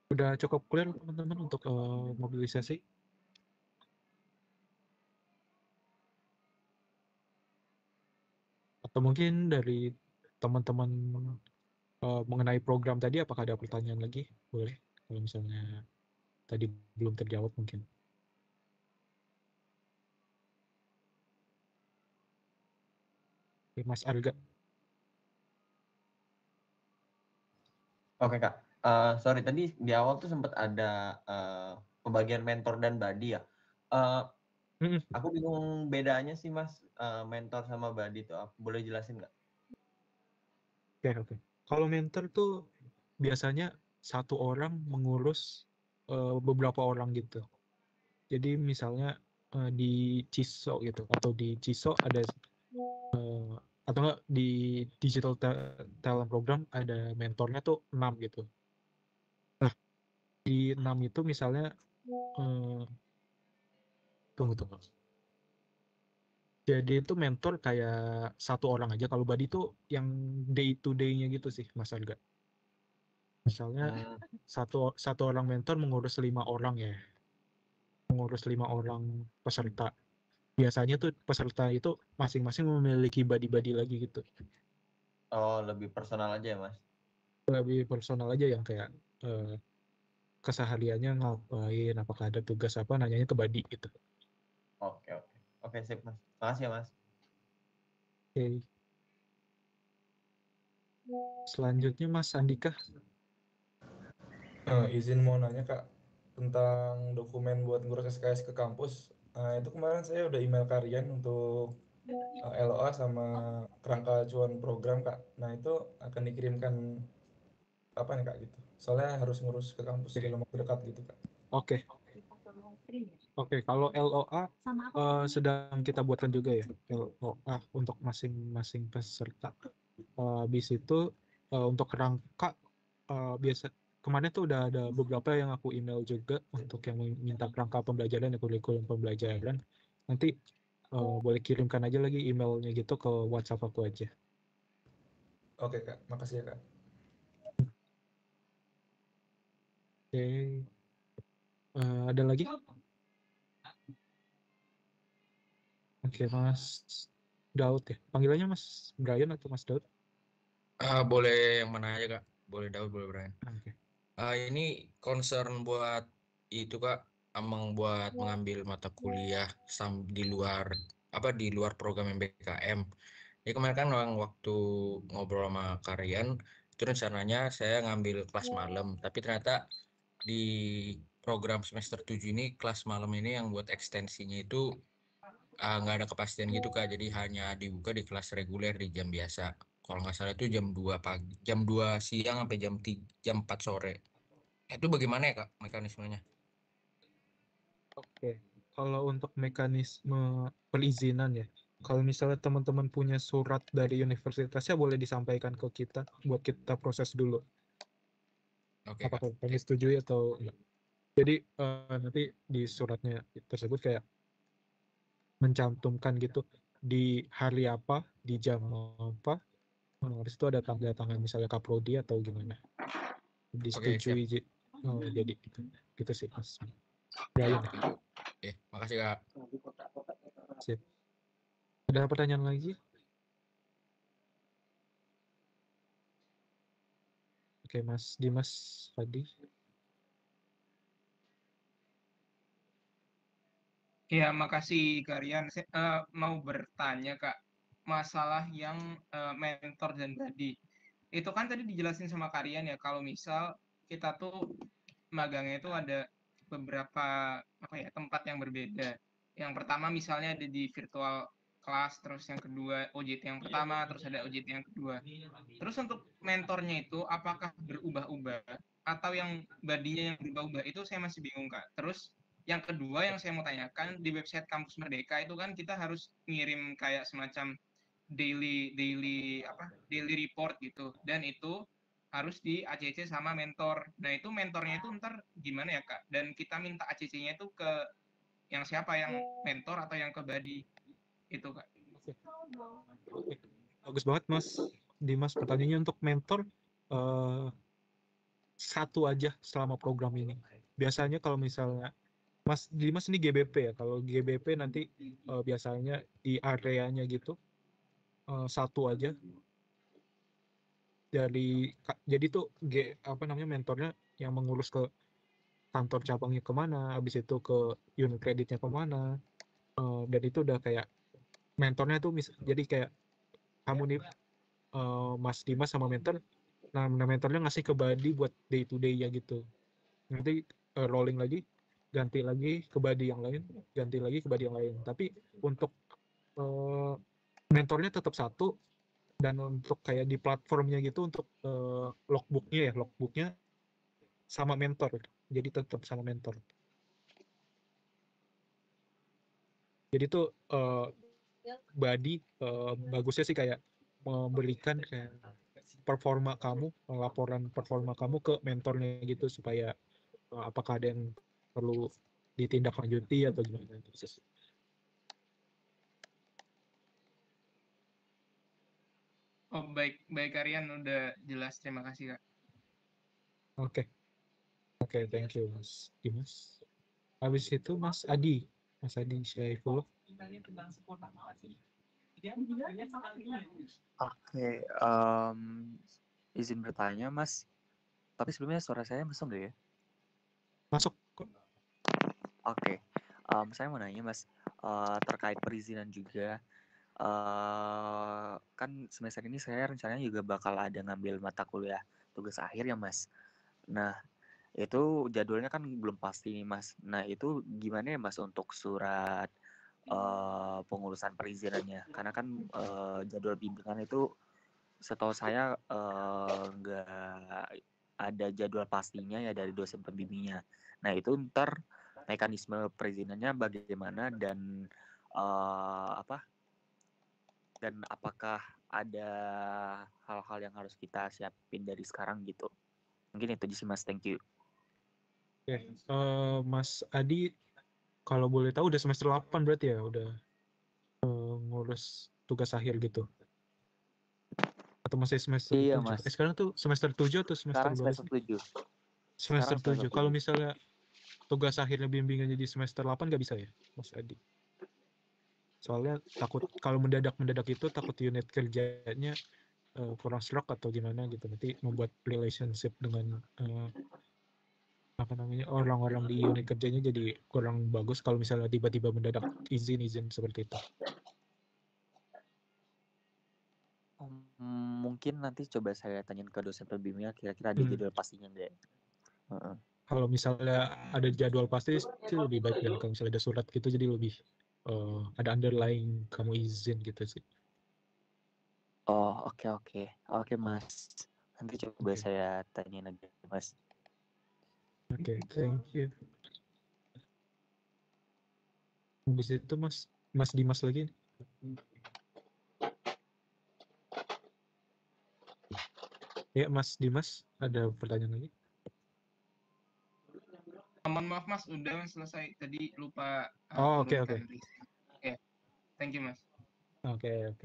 Udah cukup clear teman-teman untuk mobilisasi? Atau mungkin dari teman-teman mengenai program tadi, apakah ada pertanyaan lagi? Boleh, kalau misalnya tadi belum terjawab mungkin. Oke, Mas Arga. Oke Kak, sorry tadi di awal tuh sempat ada pembagian mentor dan buddy ya. Aku bingung bedanya sih Mas, mentor sama buddy itu boleh jelasin nggak? Oke. Kalau mentor tuh biasanya satu orang mengurus beberapa orang gitu. Jadi misalnya di CISO gitu, atau di CISO ada atau enggak di digital talent program ada mentornya tuh 6 gitu. Nah, di 6 itu misalnya tunggu. Jadi itu mentor kayak satu orang aja. Kalau buddy itu yang day to day-nya gitu sih, Mas Arga. Misalnya satu orang mentor mengurus 5 orang ya, mengurus 5 orang peserta. Biasanya tuh peserta itu masing-masing memiliki body lagi gitu. Oh, lebih personal aja ya, Mas? Lebih personal aja yang kayak kesehariannya ngapain, apakah ada tugas apa, nanyanya ke body gitu. Oke, oke. Oke, sip, Mas. Makasih ya, Mas. Oke. Selanjutnya Mas Andika. Izin mau nanya Kak tentang dokumen buat ngurus SKS ke kampus. Itu kemarin saya udah email kalian untuk LOA sama kerangka acuan program Kak. Nah itu akan dikirimkan apa nih Kak gitu? Soalnya harus ngurus ke kampus dalam waktu dekat gitu Kak. Oke. Oke, kalau LOA sedang kita buatkan juga ya, LOA untuk masing-masing peserta. Habis itu untuk kerangka biasa kemarin tuh udah ada beberapa yang aku email juga untuk yang minta kerangka pembelajaran ya, kurikulum pembelajaran. Nanti boleh kirimkan aja lagi emailnya gitu ke WhatsApp aku aja. Oke Kak, makasih ya Kak. Oke. Ada lagi? Oke, Mas Daud ya. Panggilannya Mas Brian atau Mas Daud? Boleh yang mana aja Kak? Boleh Daud, boleh Brian. Oke. Ini concern buat itu Kak, emang buat mengambil mata kuliah di luar program MBKM. Ini kemarin kan waktu ngobrol sama Karian, itu rencananya saya ngambil kelas malam, tapi ternyata di program semester 7 ini kelas malam ini yang buat ekstensinya itu nggak ada kepastian gitu Kak, jadi hanya dibuka di kelas reguler di jam biasa. Kalau nggak salah itu jam 2 pagi, jam 2 siang sampai jam 4 sore. Itu bagaimana ya Kak mekanismenya? Oke, kalau untuk mekanisme perizinan ya, kalau misalnya teman-teman punya surat dari universitasnya boleh disampaikan ke kita buat kita proses dulu. Oke Kak. Apakah kami setujui atau enggak. Jadi nanti di suratnya tersebut kayak mencantumkan gitu di hari apa, di jam apa. Di situ ada tanda tangan misalnya Kaprodi atau gimana. Disetujui. Jadi gitu sih Mas Brian. Oke, makasih Kak. Sip. Ada pertanyaan lagi? Oke, Mas Dimas tadi. Ya, makasih Karian. Saya mau bertanya Kak, masalah yang mentor dan body. Itu kan tadi dijelasin sama Karian ya, kalau misal kita tuh magangnya itu ada beberapa tempat yang berbeda. Yang pertama misalnya ada di virtual class, terus yang kedua OJT yang pertama, terus ada OJT yang kedua. Terus untuk mentornya itu apakah berubah-ubah atau yang badinya yang berubah-ubah itu saya masih bingung Kak. Terus yang kedua yang saya mau tanyakan, di website Kampus Merdeka itu kan kita harus ngirim kayak semacam daily report gitu, dan itu harus di ACC sama mentor. Nah itu mentornya itu ntar gimana ya Kak? Dan kita minta ACC-nya itu ke yang siapa, yang mentor atau yang ke body itu Kak? Bagus banget Mas Dimas pertanyaannya. Untuk mentor satu aja selama program ini. Biasanya kalau misalnya Mas Dimas ini GBP ya, kalau GBP nanti biasanya di areanya gitu satu aja. Jadi tuh mentornya yang mengurus ke kantor cabangnya kemana, habis itu ke unit kreditnya kemana, dan itu udah kayak mentornya tuh jadi kayak kamu nih Mas Dimas sama mentor, nah mentornya ngasih ke body buat day to day ya gitu. Nanti rolling lagi, ganti lagi ke body yang lain, ganti lagi ke body yang lain. Tapi untuk mentornya tetap satu, dan untuk kayak di platformnya gitu untuk logbooknya sama mentor, jadi tetap sama mentor. Jadi tuh body bagusnya sih kayak memberikan kayak laporan performa kamu ke mentornya gitu, supaya apakah ada yang perlu ditindaklanjuti atau gimana. Oh baik Karian, udah jelas, terima kasih Kak. Oke, thank you Mas Dimas. Habis itu Mas Adi Syaifullah. Oke, izin bertanya Mas, tapi sebelumnya suara saya masuk nggak ya? Masuk kok. Oke, saya mau nanya Mas, terkait perizinan juga. Kan semester ini saya rencananya juga bakal ada ngambil mata kuliah tugas akhir ya Mas. Nah, itu jadwalnya kan belum pasti nih Mas. Nah, itu gimana ya Mas untuk surat pengurusan perizinannya? Karena kan jadwal bimbingan itu setahu saya nggak ada jadwal pastinya ya dari dosen pembimbingnya. Nah, itu ntar mekanisme perizinannya bagaimana dan dan apakah ada hal-hal yang harus kita siapin dari sekarang gitu? Mungkin itu aja sih Mas, thank you. Oke, Mas Adi, kalau boleh tahu udah semester 8 berarti ya, udah ngurus tugas akhir gitu? Atau masih semester Iya 7? Mas, Sekarang tuh semester 7 atau semester sekarang berapa semester sih? 7. Semester Sekarang 7. semester Kalau 7. misalnya tugas akhirnya bimbingannya di semester 8 nggak bisa ya, Mas Adi? Soalnya takut kalau mendadak itu takut unit kerjanya kurang serok atau gimana gitu, nanti membuat relationship dengan orang-orang di unit kerjanya jadi kurang bagus kalau misalnya tiba-tiba mendadak izin seperti itu. Mungkin nanti coba saya tanyain ke dosen pembimbingnya kira-kira ada jadwal pastinya nggak? Kalau misalnya ada jadwal pasti sih lebih baik, dan kalau misalnya ada surat gitu jadi lebih ada underlying kamu izin gitu sih. Oh, oke Mas. Nanti coba saya tanyain lagi Mas. Oke, thank you. Habis itu Mas Dimas lagi. Ya, Mas Dimas, ada pertanyaan lagi? Mohon maaf Mas, udah selesai. Tadi lupa Oh, oke. turunkan list. Oke, thank you Mas. Oke.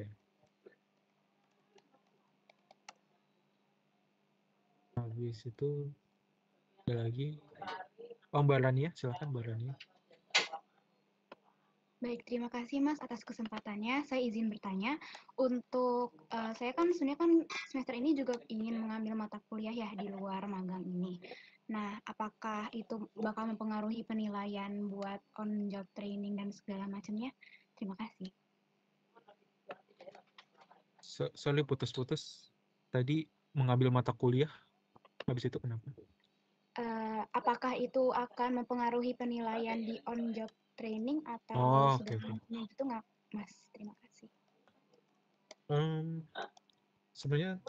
Habis itu ada lagi. Mbak Rania, silakan Mbak Rania. Baik, terima kasih Mas atas kesempatannya. Saya izin bertanya, untuk saya kan sebenarnya kan semester ini juga ingin mengambil mata kuliah ya di luar magang ini. Nah, apakah itu bakal mempengaruhi penilaian buat on job training dan segala macamnya? Terima kasih. Sorry, putus-putus. Tadi mengambil mata kuliah, habis itu kenapa? Apakah itu akan mempengaruhi penilaian di on job training atau Oke. gitu nggak, Mas? Terima kasih. Sebenarnya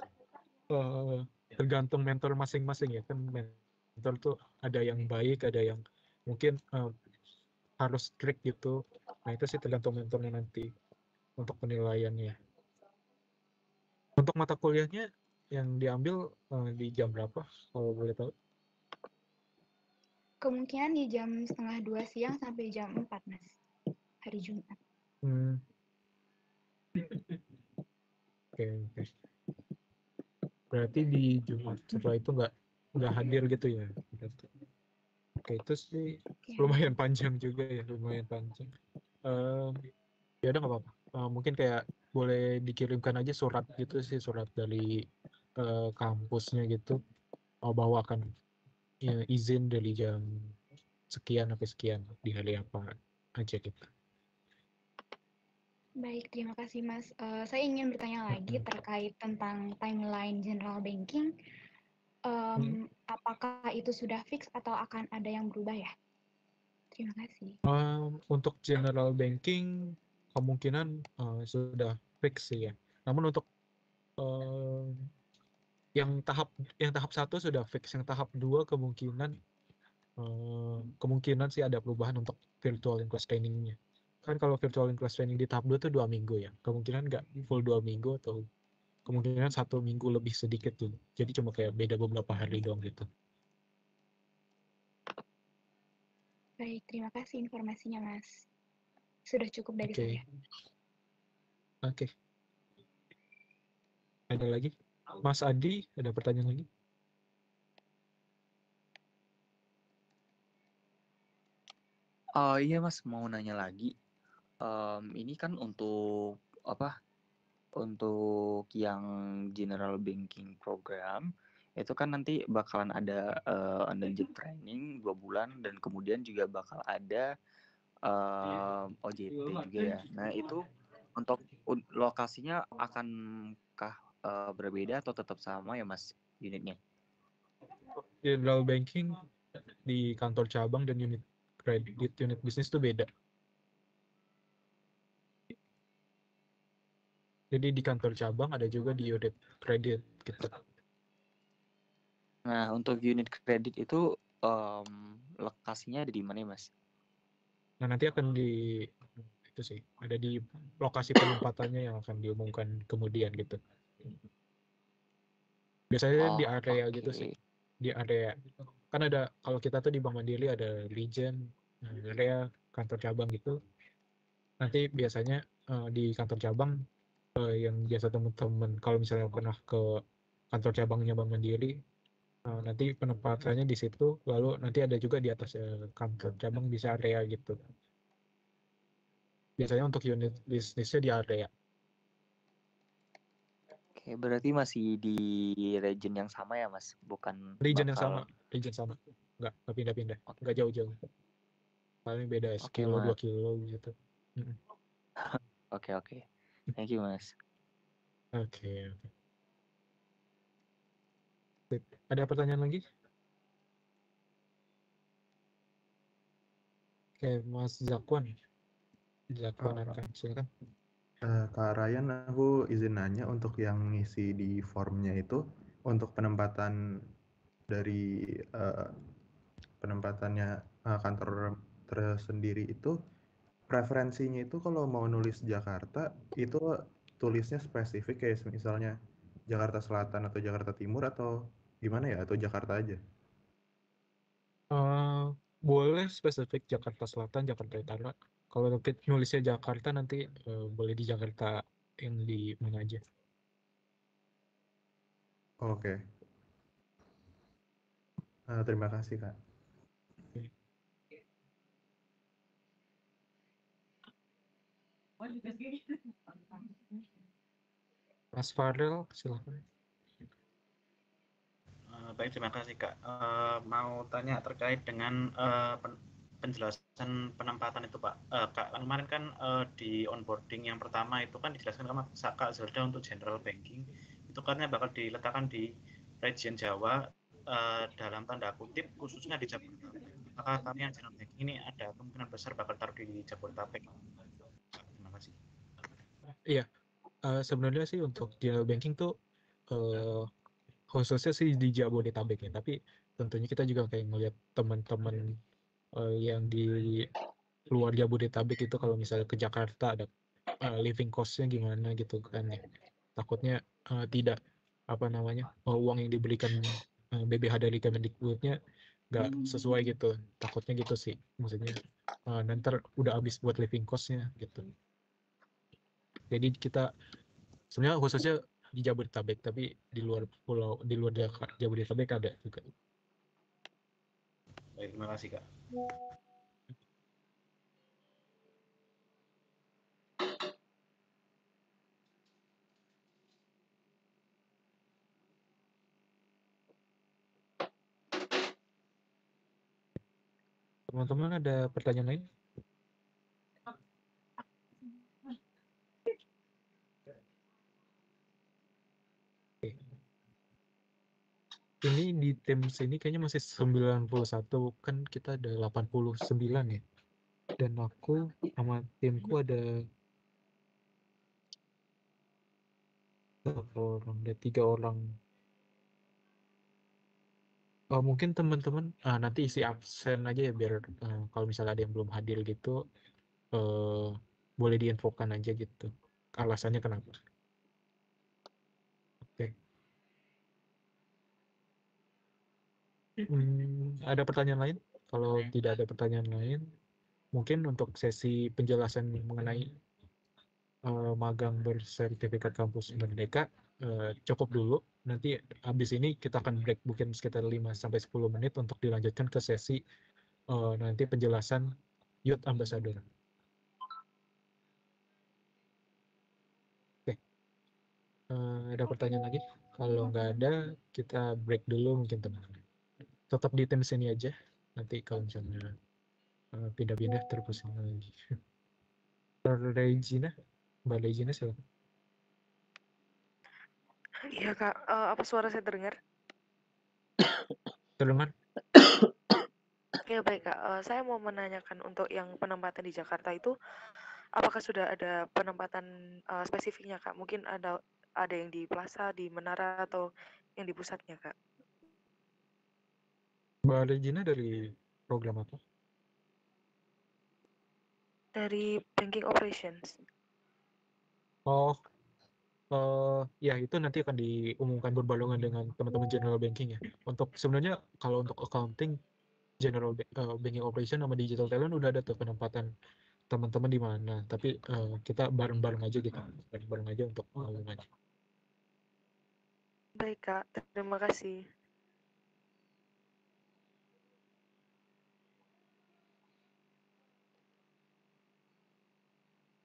tergantung mentor masing-masing ya, kan mentor tuh ada yang baik, ada yang mungkin harus strict gitu. Nah, itu sih tergantung mentornya nanti untuk penilaiannya. Untuk mata kuliahnya yang diambil di jam berapa kalau boleh tahu? Kemungkinan di jam 1:30 siang sampai jam 4, Mas. Hari Jumat. Oke. Berarti di Jumat setelah itu nggak hadir gitu ya? Oke, itu sih lumayan panjang juga ya, lumayan panjang. Ya udah nggak apa-apa. Mungkin kayak boleh dikirimkan aja surat gitu sih, surat dari kampusnya gitu, bahwa akan izin dari jam sekian sampai sekian di hari apa aja gitu. Baik, terima kasih Mas. Saya ingin bertanya lagi terkait tentang timeline general banking. Apakah itu sudah fix atau akan ada yang berubah ya? Terima kasih. Untuk general banking kemungkinan sudah fix sih ya. Namun untuk yang tahap 1 sudah fix, yang tahap 2 kemungkinan sih ada perubahan untuk virtual in-class trainingnya. Kan kalau virtual in-class training di tahap 2 itu 2 minggu ya, kemungkinan nggak full 2 minggu atau kemungkinan 1 minggu lebih sedikit tuh, jadi cuma kayak beda beberapa hari doang gitu. Baik, terima kasih informasinya Mas. Sudah cukup dari saya. Oke. Ada lagi? Mas Adi, ada pertanyaan lagi? Oh iya Mas, mau nanya lagi. Ini kan untuk apa? Untuk yang general banking program itu kan nanti bakalan ada on the job training 2 bulan dan kemudian juga bakal ada OJT juga ya. Nah itu untuk lokasinya akankah berbeda atau tetap sama ya Mas unitnya? General banking di kantor cabang dan unit kredit, unit bisnis itu beda. Jadi di kantor cabang ada juga di unit kredit gitu. Nah untuk unit kredit itu lokasinya ada di mana ya Mas? Nah, nanti akan itu sih, ada di lokasi penempatannya yang akan diumumkan kemudian gitu. Biasanya di Oh area gitu sih. oke. Di area. Kan ada, kalau kita tuh di Bank Mandiri ada Legion, area kantor cabang gitu. Nanti biasanya di kantor cabang yang biasa teman-teman kalau misalnya pernah ke kantor cabangnya Bank Mandiri, nanti penempatannya di situ, lalu nanti ada juga di atas kantor cabang bisa area gitu. Biasanya untuk unit bisnisnya di area. Oke, berarti masih di region yang sama ya Mas, bukan Region yang sama, bakal. region sama. Nggak pindah-pindah, Oke, nggak jauh-jauh. Paling beda oke sekilo, 2 Mas. kilo gitu. Oke. Thank you Mas. Oke. Sip. Ada pertanyaan lagi? Oke, Mas Zakwan. Zakwan Arkan, silakan. Kak Ryan, aku izin nanya untuk yang ngisi di formnya itu untuk penempatan dari penempatannya kantor tersendiri itu preferensinya itu kalau mau nulis Jakarta itu tulisnya spesifik kayak misalnya Jakarta Selatan atau Jakarta Timur atau gimana ya, atau Jakarta aja? Boleh spesifik Jakarta Selatan, Jakarta Utara. Kalau nulisnya Jakarta nanti boleh di Jakarta yang di mana aja. Oke. Terima kasih Kak. Mas Farel, silakan. Baik, terima kasih Kak. Mau tanya terkait dengan penjelasan penempatan itu Pak. Kak, kemarin kan di onboarding yang pertama itu kan dijelaskan sama Kak Zelda untuk general banking. Itu karena bakal diletakkan di region Jawa dalam tanda kutip khususnya di Jabodetabek. Apakah kami yang general banking ini ada kemungkinan besar bakal taruh di Jabodetabek? Terima kasih. Iya, sebenarnya sih untuk general banking tuh khususnya sih di Jabodetabek ya, tapi tentunya kita juga kayak ngeliat teman-teman yang di luar Jabodetabek itu kalau misalnya ke Jakarta ada living cost-nya gimana gitu kan ya. Takutnya tidak uang yang diberikan BBH dari Kemendikbudnya nggak sesuai gitu. Takutnya gitu sih. Maksudnya nanti udah habis buat living cost-nya gitu. Jadi kita sebenarnya khususnya di Jabodetabek, tapi di luar Jabodetabek ada juga. Baik, terima kasih Kak. Teman-teman ada pertanyaan lain? Ini di tim sini kayaknya masih 91, kan kita ada 89 ya. Dan aku sama timku ada 3 orang. Mungkin teman-teman nanti isi absen aja ya biar kalau misalnya ada yang belum hadir gitu boleh diinfokan aja gitu alasannya kenapa. Oke. Ada pertanyaan lain? Kalau tidak ada pertanyaan lain, mungkin untuk sesi penjelasan mengenai magang bersertifikat kampus Merdeka cukup dulu. Nanti habis ini kita akan break mungkin sekitar 5-10 menit untuk dilanjutkan ke sesi nanti penjelasan Youth Ambassador. Oke, ada pertanyaan lagi? Kalau nggak ada, kita break dulu mungkin teman-teman. Tetap di tim sini aja. Nanti kalau misalnya pindah-pindah terpusing lagi. Regina, Mbak Regina silakan. Iya Kak, apa suara saya terdengar? Terdengar? Ya baik Kak, saya mau menanyakan untuk yang penempatan di Jakarta itu, apakah sudah ada penempatan spesifiknya Kak? Mungkin ada yang di Plaza, di Menara, atau yang di pusatnya Kak? Mbak Regina dari program apa? Dari Banking Operations. Oh, ya itu nanti akan diumumkan berbarengan dengan teman-teman General Banking ya. Untuk sebenarnya kalau untuk accounting, General Banking Operation sama Digital Talent udah ada tuh penempatan teman-teman di mana. Tapi kita bareng-bareng aja gitu, bareng-bareng aja untuk pengumumannya. Baik Kak, terima kasih.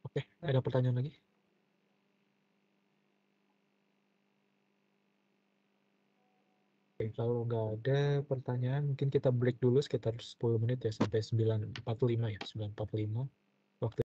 Oke, ada pertanyaan lagi? Oke, kalau nggak ada pertanyaan, mungkin kita break dulu sekitar 10 menit ya, sampai 9.45 ya, 9.45.